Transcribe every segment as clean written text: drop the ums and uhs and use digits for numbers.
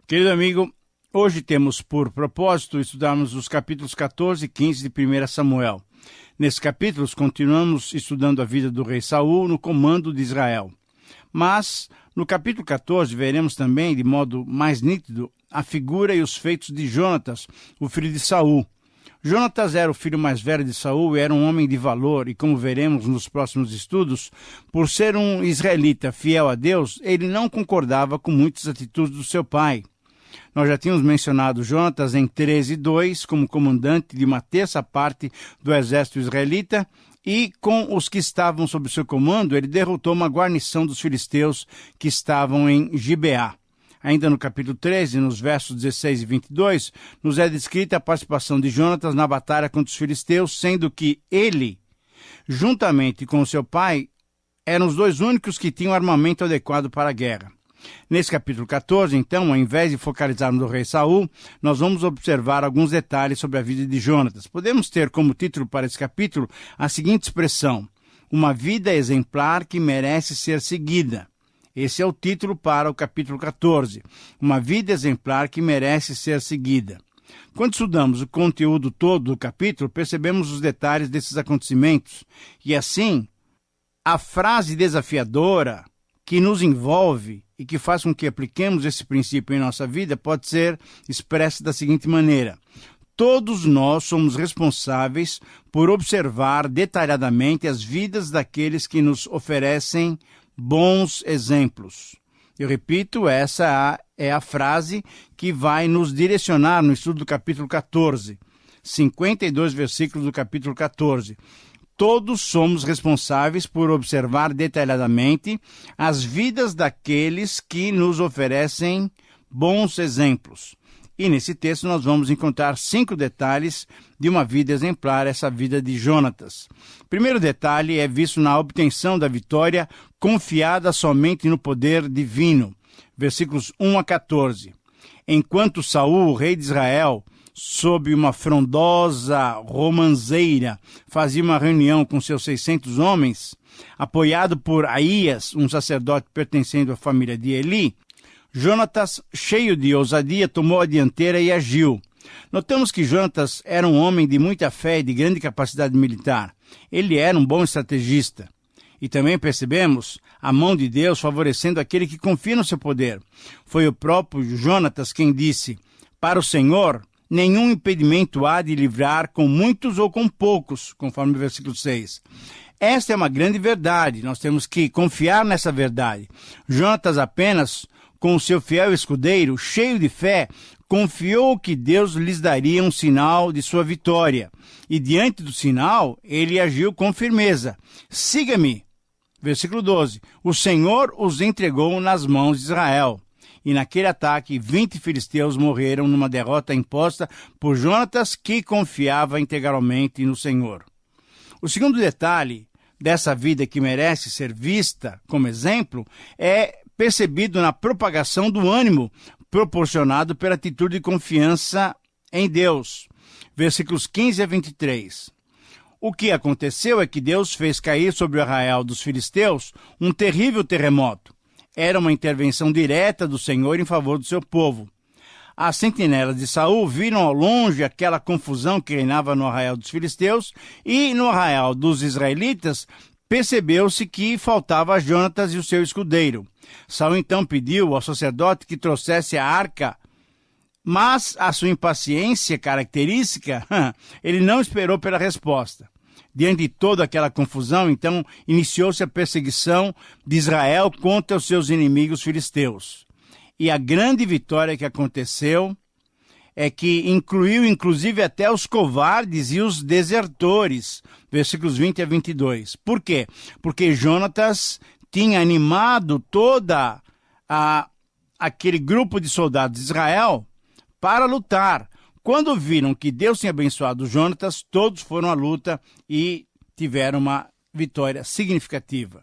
Querido amigo, hoje temos por propósito estudarmos os capítulos 14 e 15 de 1 Samuel. Nesses capítulos, continuamos estudando a vida do rei Saul no comando de Israel. Mas, no capítulo 14, veremos também, de modo mais nítido, a figura e os feitos de Jonatas, o filho de Saul. Jonatas era o filho mais velho de Saul e era um homem de valor, e como veremos nos próximos estudos, por ser um israelita fiel a Deus, ele não concordava com muitas atitudes do seu pai. Nós já tínhamos mencionado Jonatas em 13:2 como comandante de uma terça parte do exército israelita, e com os que estavam sob seu comando, ele derrotou uma guarnição dos filisteus que estavam em Gibeá. Ainda no capítulo 13, nos versos 16 e 22, nos é descrita a participação de Jonatas na batalha contra os filisteus, sendo que ele, juntamente com seu pai, eram os dois únicos que tinham armamento adequado para a guerra. Nesse capítulo 14, então, ao invés de focalizarmos no rei Saul, nós vamos observar alguns detalhes sobre a vida de Jonatas. Podemos ter como título para esse capítulo a seguinte expressão: uma vida exemplar que merece ser seguida. Esse é o título para o capítulo 14, uma vida exemplar que merece ser seguida. Quando estudamos o conteúdo todo do capítulo, percebemos os detalhes desses acontecimentos, e assim, a frase desafiadora que nos envolve e que faz com que apliquemos esse princípio em nossa vida pode ser expressa da seguinte maneira: todos nós somos responsáveis por observar detalhadamente as vidas daqueles que nos oferecem bons exemplos. Eu repito, essa é a frase que vai nos direcionar no estudo do capítulo 14, 52 versículos do capítulo 14. Todos somos responsáveis por observar detalhadamente as vidas daqueles que nos oferecem bons exemplos. E nesse texto nós vamos encontrar 5 detalhes de uma vida exemplar, essa vida de Jonatas. O primeiro detalhe é visto na obtenção da vitória confiada somente no poder divino. Versículos 1 a 14. Enquanto Saul, rei de Israel, sob uma frondosa romanceira, fazia uma reunião com seus 600 homens, apoiado por Aías, um sacerdote pertencendo à família de Eli, Jonatas, cheio de ousadia, tomou a dianteira e agiu. Notamos que Jonatas era um homem de muita fé e de grande capacidade militar. Ele era um bom estrategista. E também percebemos a mão de Deus favorecendo aquele que confia no seu poder. Foi o próprio Jonatas quem disse: para o Senhor, nenhum impedimento há de livrar com muitos ou com poucos, conforme o versículo 6. Esta é uma grande verdade, nós temos que confiar nessa verdade. Jonatas apenas, com o seu fiel escudeiro, cheio de fé, confiou que Deus lhes daria um sinal de sua vitória. E diante do sinal, ele agiu com firmeza. Siga-me. Versículo 12. O Senhor os entregou nas mãos de Israel. E naquele ataque, 20 filisteus morreram numa derrota imposta por Jonatas, que confiava integralmente no Senhor. O segundo detalhe dessa vida que merece ser vista como exemplo é percebido na propagação do ânimo proporcionado pela atitude de confiança em Deus. Versículos 15 a 23. O que aconteceu é que Deus fez cair sobre o arraial dos filisteus um terrível terremoto. Era uma intervenção direta do Senhor em favor do seu povo. As sentinelas de Saul viram ao longe aquela confusão que reinava no arraial dos filisteus, e no arraial dos israelitas percebeu-se que faltava Jonatas e o seu escudeiro. Saul então pediu ao sacerdote que trouxesse a arca, mas a sua impaciência característica, ele não esperou pela resposta. Diante de toda aquela confusão, então, iniciou-se a perseguição de Israel contra os seus inimigos filisteus. E a grande vitória que aconteceu é que incluiu inclusive até os covardes e os desertores, versículos 20 a 22. Por quê? Porque Jonatas tinha animado toda aquele grupo de soldados de Israel para lutar. Quando viram que Deus tinha abençoado Jonatas, todos foram à luta e tiveram uma vitória significativa.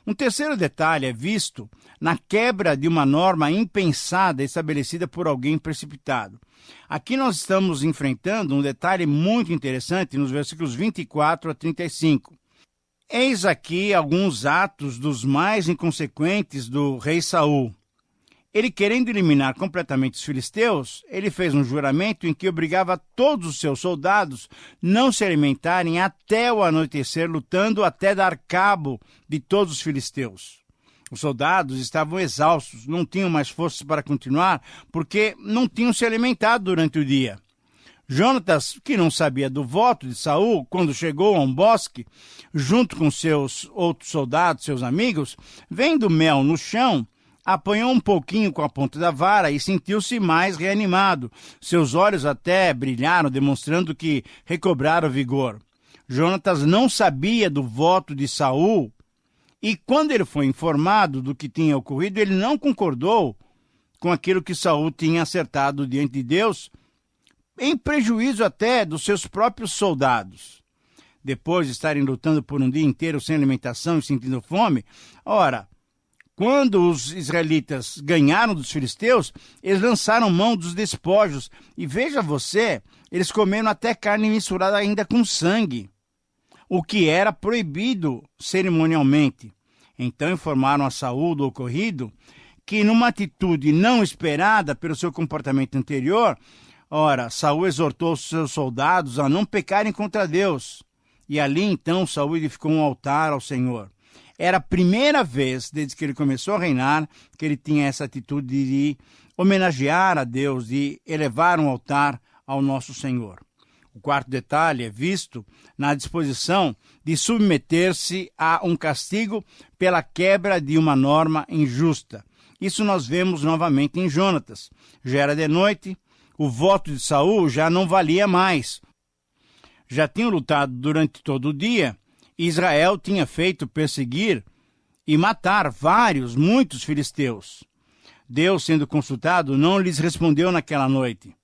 Um terceiro detalhe é visto na quebra de uma norma impensada estabelecida por alguém precipitado. Aqui nós estamos enfrentando um detalhe muito interessante nos versículos 24 a 35. Eis aqui alguns atos dos mais inconsequentes do rei Saul. Ele, querendo eliminar completamente os filisteus, ele fez um juramento em que obrigava todos os seus soldados não se alimentarem até o anoitecer, lutando até dar cabo de todos os filisteus. Os soldados estavam exaustos, não tinham mais forças para continuar, porque não tinham se alimentado durante o dia. Jonatas, que não sabia do voto de Saul, quando chegou a um bosque, junto com seus outros soldados, seus amigos, vendo mel no chão, apanhou um pouquinho com a ponta da vara e sentiu-se mais reanimado. Seus olhos até brilharam, demonstrando que recobrara o vigor. Jonatas não sabia do voto de Saul, e quando ele foi informado do que tinha ocorrido, ele não concordou com aquilo que Saul tinha acertado diante de Deus, em prejuízo até dos seus próprios soldados. Depois de estarem lutando por um dia inteiro sem alimentação e sentindo fome, ora, quando os israelitas ganharam dos filisteus, eles lançaram mão dos despojos. E veja você, eles comeram até carne misturada ainda com sangue, o que era proibido cerimonialmente. Então informaram a Saul do ocorrido, que numa atitude não esperada pelo seu comportamento anterior, ora, Saul exortou os seus soldados a não pecarem contra Deus. E ali então Saul edificou um altar ao Senhor. Era a primeira vez, desde que ele começou a reinar, que ele tinha essa atitude de homenagear a Deus, de elevar um altar ao nosso Senhor. O quarto detalhe é visto na disposição de submeter-se a um castigo pela quebra de uma norma injusta. Isso nós vemos novamente em Jonatas. Já era de noite, o voto de Saul já não valia mais. Já tinham lutado durante todo o dia, e Israel tinha feito perseguir e matar muitos filisteus. Deus, sendo consultado, não lhes respondeu naquela noite.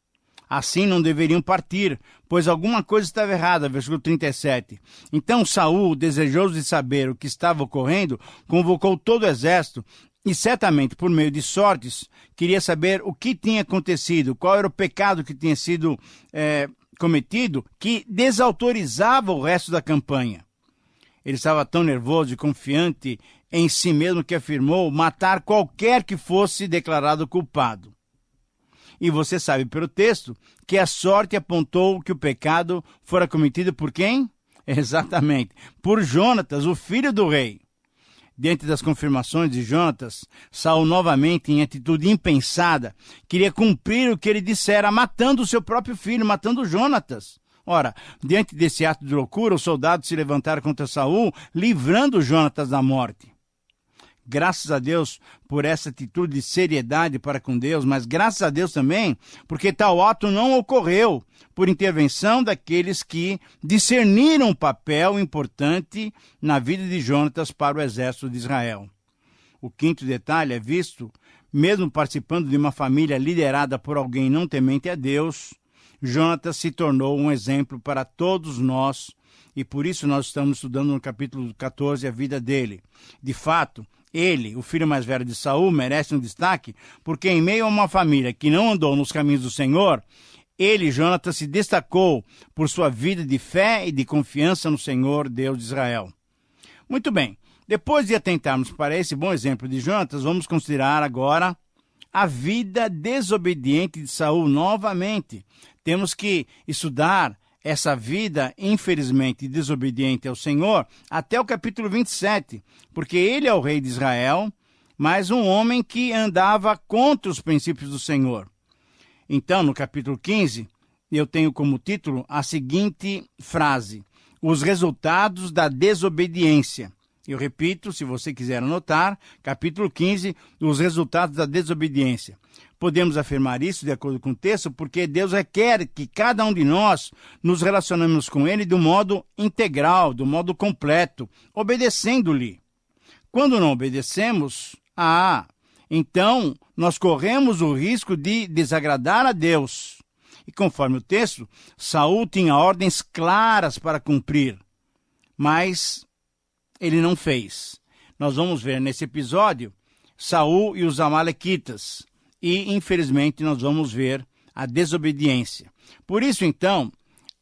Assim não deveriam partir, pois alguma coisa estava errada, versículo 37. Então Saul, desejoso de saber o que estava ocorrendo, convocou todo o exército e certamente por meio de sortes queria saber o que tinha acontecido, qual era o pecado que tinha sido cometido, que desautorizava o resto da campanha. Ele estava tão nervoso e confiante em si mesmo que afirmou matar qualquer que fosse declarado culpado. E você sabe pelo texto que a sorte apontou que o pecado fora cometido por quem? Exatamente, por Jonatas, o filho do rei. Diante das confirmações de Jonatas, Saul novamente, em atitude impensada, queria cumprir o que ele dissera, matando o seu próprio filho, matando Jonatas. Ora, diante desse ato de loucura, os soldados se levantaram contra Saul, livrando Jonatas da morte. Graças a Deus por essa atitude de seriedade para com Deus, mas graças a Deus também porque tal ato não ocorreu por intervenção daqueles que discerniram um papel importante na vida de Jonatas para o exército de Israel. O quinto detalhe é visto, mesmo participando de uma família liderada por alguém não temente a Deus, Jonatas se tornou um exemplo para todos nós e por isso nós estamos estudando no capítulo 14 a vida dele. De fato, ele, o filho mais velho de Saul, merece um destaque, porque em meio a uma família que não andou nos caminhos do Senhor, ele, Jonatas, se destacou por sua vida de fé e de confiança no Senhor, Deus de Israel. Muito bem, depois de atentarmos para esse bom exemplo de Jonatas, vamos considerar agora a vida desobediente de Saul novamente. Temos que estudar essa vida, infelizmente, desobediente ao Senhor, até o capítulo 27, porque ele é o rei de Israel, mas um homem que andava contra os princípios do Senhor. Então, no capítulo 15, eu tenho como título a seguinte frase: os resultados da desobediência. Eu repito, se você quiser anotar, capítulo 15, os resultados da desobediência. Podemos afirmar isso de acordo com o texto, porque Deus requer que cada um de nós nos relacionemos com Ele de um modo integral, de um modo completo, obedecendo-lhe. Quando não obedecemos, então nós corremos o risco de desagradar a Deus. E conforme o texto, Saul tinha ordens claras para cumprir, mas ele não fez. Nós vamos ver nesse episódio Saul e os amalequitas. E, infelizmente, nós vamos ver a desobediência. Por isso, então,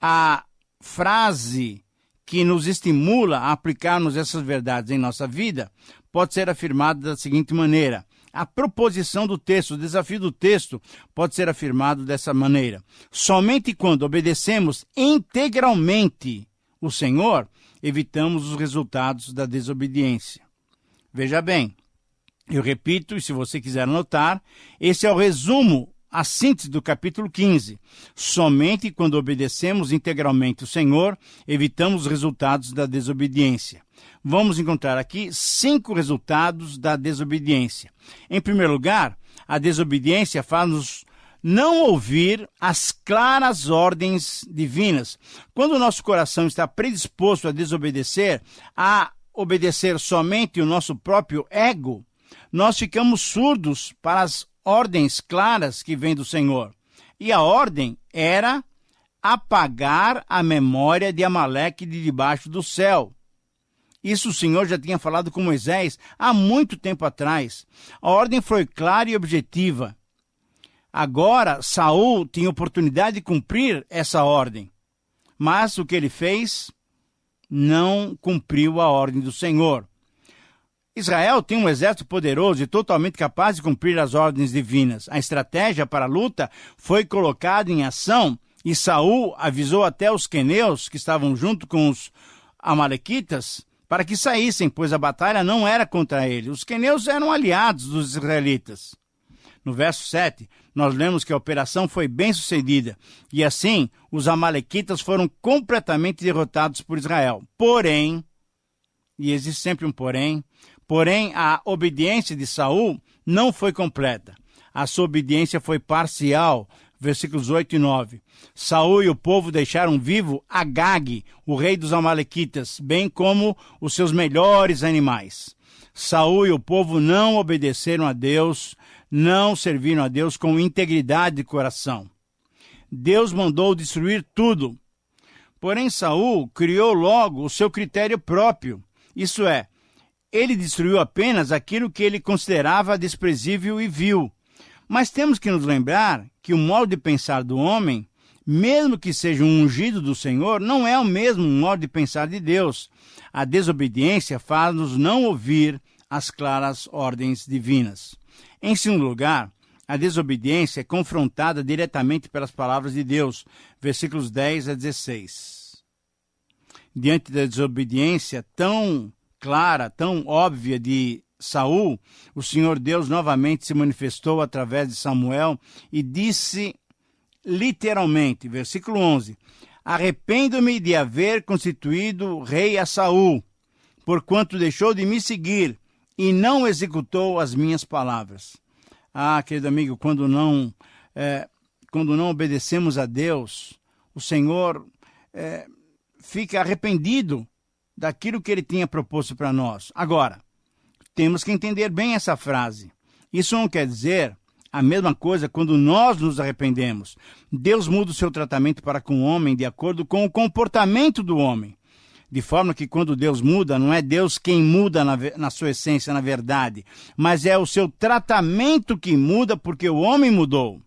a frase que nos estimula a aplicarmos essas verdades em nossa vida pode ser afirmada da seguinte maneira: a proposição do texto, o desafio do texto pode ser afirmado dessa maneira. Somente quando obedecemos integralmente o Senhor, evitamos os resultados da desobediência. Veja bem, eu repito, e se você quiser anotar, esse é o resumo, a síntese do capítulo 15. Somente quando obedecemos integralmente o Senhor, evitamos os resultados da desobediência. Vamos encontrar aqui 5 resultados da desobediência. Em primeiro lugar, a desobediência faz-nos não ouvir as claras ordens divinas. Quando o nosso coração está predisposto a desobedecer, a obedecer somente o nosso próprio ego, nós ficamos surdos para as ordens claras que vêm do Senhor. E a ordem era apagar a memória de Amaleque de debaixo do céu. Isso o Senhor já tinha falado com Moisés há muito tempo atrás. A ordem foi clara e objetiva. Agora, Saul tinha oportunidade de cumprir essa ordem. Mas o que ele fez? Não cumpriu a ordem do Senhor. Israel tem um exército poderoso e totalmente capaz de cumprir as ordens divinas. A estratégia para a luta foi colocada em ação e Saul avisou até os queneus que estavam junto com os amalequitas para que saíssem, pois a batalha não era contra ele. Os queneus eram aliados dos israelitas. No verso 7, nós lemos que a operação foi bem sucedida e assim os amalequitas foram completamente derrotados por Israel. Porém, e existe sempre um porém, a obediência de Saul não foi completa. A sua obediência foi parcial. Versículos 8 e 9. Saul e o povo deixaram vivo Agag, o rei dos amalequitas, bem como os seus melhores animais. Saul e o povo não obedeceram a Deus, não serviram a Deus com integridade de coração. Deus mandou destruir tudo. Porém, Saul criou logo o seu critério próprio. Isso é, ele destruiu apenas aquilo que ele considerava desprezível e vil. Mas temos que nos lembrar que o modo de pensar do homem, mesmo que seja um ungido do Senhor, não é o mesmo modo de pensar de Deus. A desobediência faz-nos não ouvir as claras ordens divinas. Em segundo lugar, a desobediência é confrontada diretamente pelas palavras de Deus, versículos 10 a 16. Diante da desobediência tão clara, tão óbvia de Saul, o Senhor Deus novamente se manifestou através de Samuel e disse literalmente, versículo 11, arrependo-me de haver constituído rei a Saul, porquanto deixou de me seguir e não executou as minhas palavras. Ah, querido amigo, quando não obedecemos a Deus, o Senhor fica arrependido daquilo que ele tinha proposto para nós. Agora, temos que entender bem essa frase. Isso não quer dizer a mesma coisa quando nós nos arrependemos. Deus muda o seu tratamento para com o homem de acordo com o comportamento do homem. De forma que quando Deus muda, não é Deus quem muda na sua essência, na verdade, mas é o seu tratamento que muda porque o homem mudou.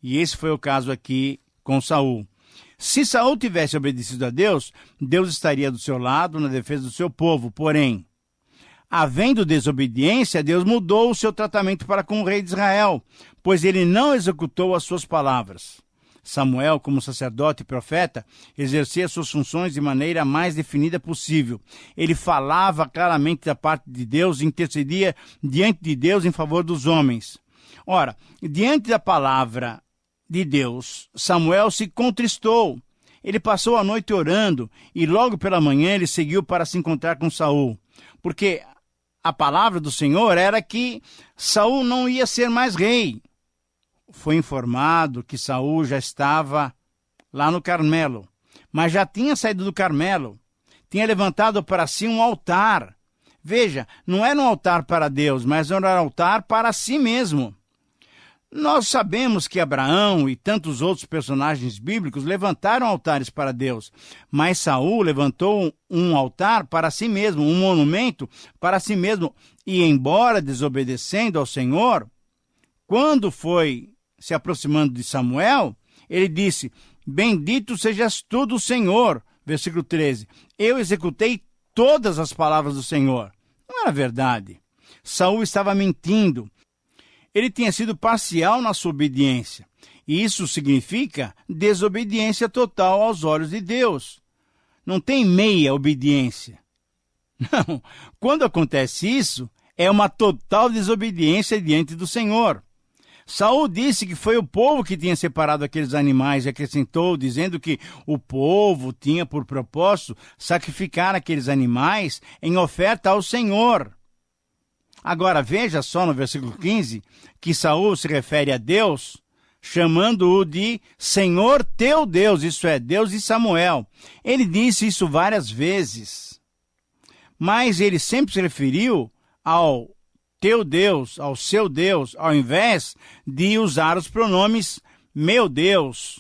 E esse foi o caso aqui com Saul. Se Saul tivesse obedecido a Deus, Deus estaria do seu lado na defesa do seu povo. Porém, havendo desobediência, Deus mudou o seu tratamento para com o rei de Israel, pois ele não executou as suas palavras. Samuel, como sacerdote e profeta, exercia suas funções de maneira mais definida possível. Ele falava claramente da parte de Deus e intercedia diante de Deus em favor dos homens. Ora, diante da palavra de Deus, Samuel se contristou. Ele passou a noite orando e logo pela manhã ele seguiu para se encontrar com Saul, porque a palavra do Senhor era que Saul não ia ser mais rei. Foi informado que Saul já estava lá no Carmelo, mas já tinha saído do Carmelo, tinha levantado para si um altar. Veja, não era um altar para Deus, mas era um altar para si mesmo. Nós sabemos que Abraão e tantos outros personagens bíblicos levantaram altares para Deus, mas Saul levantou um altar para si mesmo, um monumento para si mesmo, e embora desobedecendo ao Senhor, quando foi se aproximando de Samuel, ele disse, bendito sejas tu do Senhor, versículo 13, eu executei todas as palavras do Senhor. Não era verdade. Saul estava mentindo. ele tinha sido parcial na sua obediência. E isso significa desobediência total aos olhos de Deus. Não tem meia obediência. Não. Quando acontece isso, é uma total desobediência diante do Senhor. Saul disse que foi o povo que tinha separado aqueles animais e acrescentou, dizendo que o povo tinha por propósito sacrificar aqueles animais em oferta ao Senhor. Agora veja só no versículo 15 que Saul se refere a Deus, chamando-o de Senhor teu Deus, isso é, Deus de Samuel. Ele disse isso várias vezes, mas ele sempre se referiu ao teu Deus, ao seu Deus, ao invés de usar os pronomes meu Deus.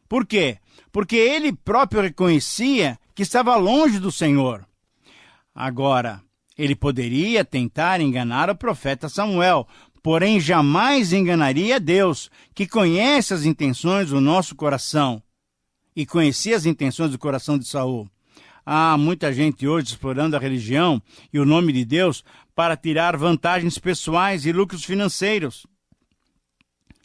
Por quê? Porque ele próprio reconhecia que estava longe do Senhor. Agora, ele poderia tentar enganar o profeta Samuel, porém jamais enganaria Deus, que conhece as intenções do nosso coração. E conhecia as intenções do coração de Saul. Há muita gente hoje explorando a religião e o nome de Deus para tirar vantagens pessoais e lucros financeiros.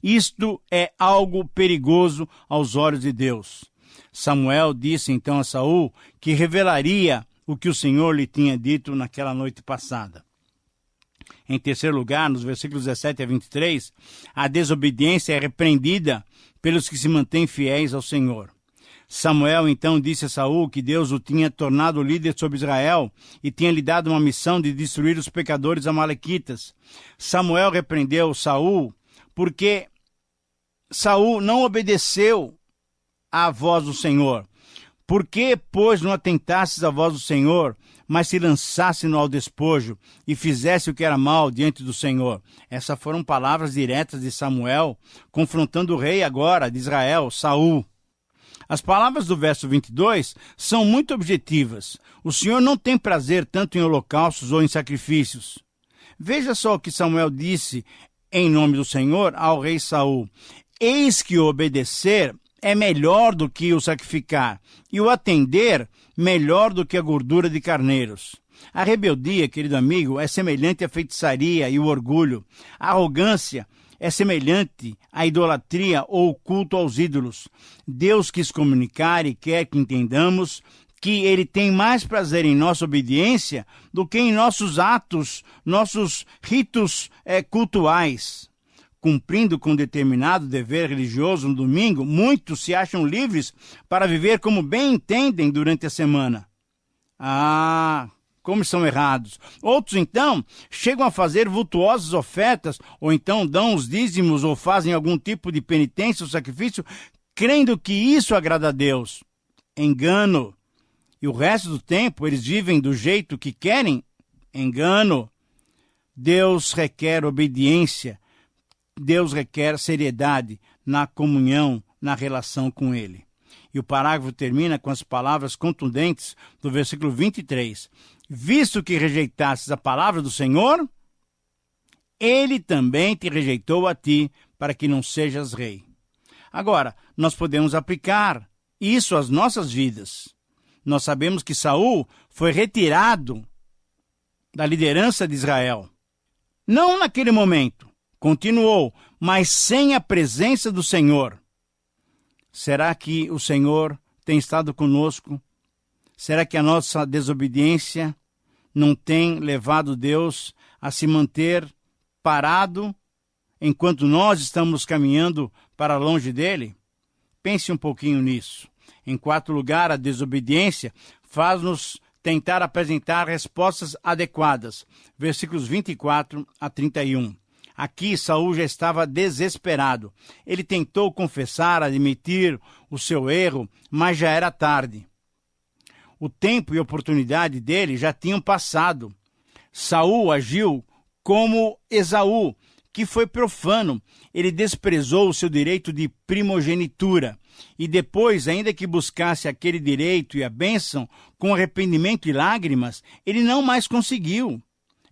Isto é algo perigoso aos olhos de Deus. Samuel disse então a Saul que revelaria o que o Senhor lhe tinha dito naquela noite passada. Em terceiro lugar, nos versículos 17 a 23, a desobediência é repreendida pelos que se mantêm fiéis ao Senhor. Samuel então disse a Saul que Deus o tinha tornado líder sobre Israel e tinha lhe dado uma missão de destruir os pecadores amalequitas. Samuel repreendeu Saul porque Saul não obedeceu à voz do Senhor. Por que, pois, não atentasses à voz do Senhor, mas se lançasse no ao despojo e fizesse o que era mal diante do Senhor? Essas foram palavras diretas de Samuel, confrontando o rei agora de Israel, Saul. As palavras do verso 22 são muito objetivas. O Senhor não tem prazer tanto em holocaustos ou em sacrifícios. Veja só o que Samuel disse em nome do Senhor ao rei Saul. Eis que o obedecer é melhor do que o sacrificar, e o atender melhor do que a gordura de carneiros. A rebeldia, querido amigo, é semelhante à feitiçaria e o orgulho. A arrogância é semelhante à idolatria ou o culto aos ídolos. Deus quis comunicar e quer que entendamos que Ele tem mais prazer em nossa obediência do que em nossos atos, nossos ritos cultuais. Cumprindo com determinado dever religioso no domingo, muitos se acham livres para viver como bem entendem durante a semana. Como são errados. Outros, então, chegam a fazer vultuosas ofertas, ou então dão os dízimos, ou fazem algum tipo de penitência ou sacrifício, crendo que isso agrada a Deus. Engano. E o resto do tempo eles vivem do jeito que querem? Engano. Deus requer obediência. Deus requer seriedade na comunhão, na relação com Ele. E o parágrafo termina com as palavras contundentes do versículo 23. Visto que rejeitastes a palavra do Senhor, Ele também te rejeitou a ti, para que não sejas rei. Agora, nós podemos aplicar isso às nossas vidas. Nós sabemos que Saul foi retirado da liderança de Israel. Não naquele momento. Continuou, mas sem a presença do Senhor. Será que o Senhor tem estado conosco? Será que a nossa desobediência não tem levado Deus a se manter parado enquanto nós estamos caminhando para longe dele? Pense um pouquinho nisso. Em quarto lugar, a desobediência faz-nos tentar apresentar respostas adequadas. Versículos 24 a 31. Aqui Saul já estava desesperado. Ele tentou confessar, admitir o seu erro, mas já era tarde. O tempo e a oportunidade dele já tinham passado. Saul agiu como Esaú, que foi profano. Ele desprezou o seu direito de primogenitura. E depois, ainda que buscasse aquele direito e a bênção com arrependimento e lágrimas, ele não mais conseguiu.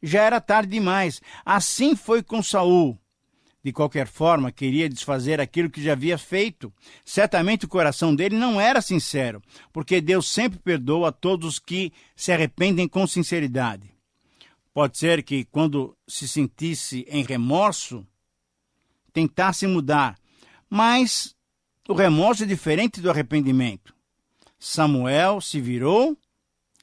Já era tarde demais. Assim foi com Saul. De qualquer forma, queria desfazer aquilo que já havia feito. Certamente o coração dele não era sincero, porque Deus sempre perdoa a todos os que se arrependem com sinceridade. Pode ser que, quando se sentisse em remorso, tentasse mudar, mas o remorso é diferente do arrependimento. Samuel se virou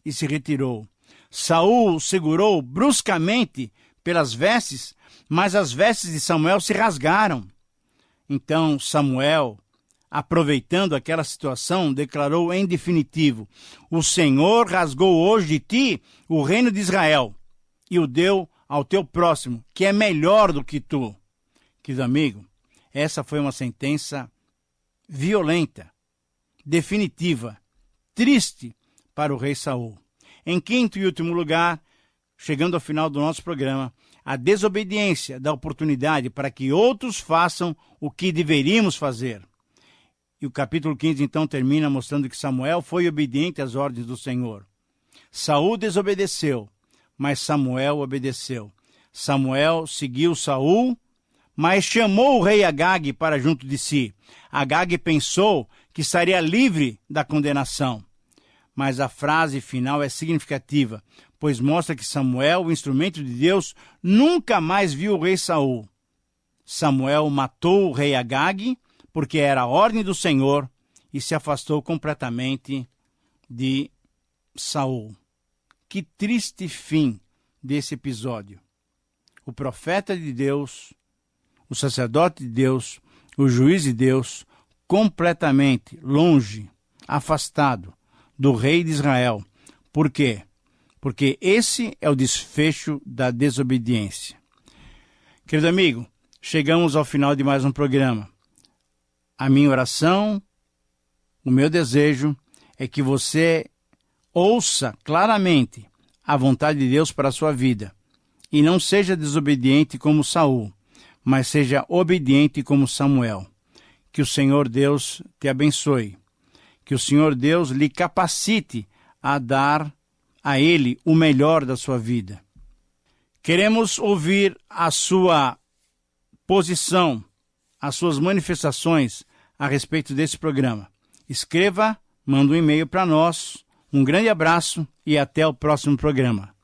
e se retirou. Saul o segurou bruscamente pelas vestes, mas as vestes de Samuel se rasgaram. Então Samuel, aproveitando aquela situação, declarou em definitivo: o Senhor rasgou hoje de ti o reino de Israel e o deu ao teu próximo, que é melhor do que tu. Querido amigo, essa foi uma sentença violenta, definitiva, triste para o rei Saul. Em quinto e último lugar, chegando ao final do nosso programa, a desobediência dá oportunidade para que outros façam o que deveríamos fazer. E o capítulo 15, então, termina mostrando que Samuel foi obediente às ordens do Senhor. Saul desobedeceu, mas Samuel obedeceu. Samuel seguiu Saul, mas chamou o rei Agag para junto de si. Agag pensou que estaria livre da condenação. Mas a frase final é significativa, pois mostra que Samuel, o instrumento de Deus, nunca mais viu o rei Saul. Samuel matou o rei Agag, porque era a ordem do Senhor, e se afastou completamente de Saul. Que triste fim desse episódio. O profeta de Deus, o sacerdote de Deus, o juiz de Deus, completamente longe, afastado do rei de Israel. Por quê? Porque esse é o desfecho da desobediência. Querido amigo, chegamos ao final de mais um programa. A minha oração, o meu desejo é que você ouça claramente a vontade de Deus para a sua vida e não seja desobediente como Saul, mas seja obediente como Samuel. Que o Senhor Deus te abençoe. Que o Senhor Deus lhe capacite a dar a Ele o melhor da sua vida. Queremos ouvir a sua posição, as suas manifestações a respeito desse programa. Escreva, manda um e-mail para nós. Um grande abraço e até o próximo programa.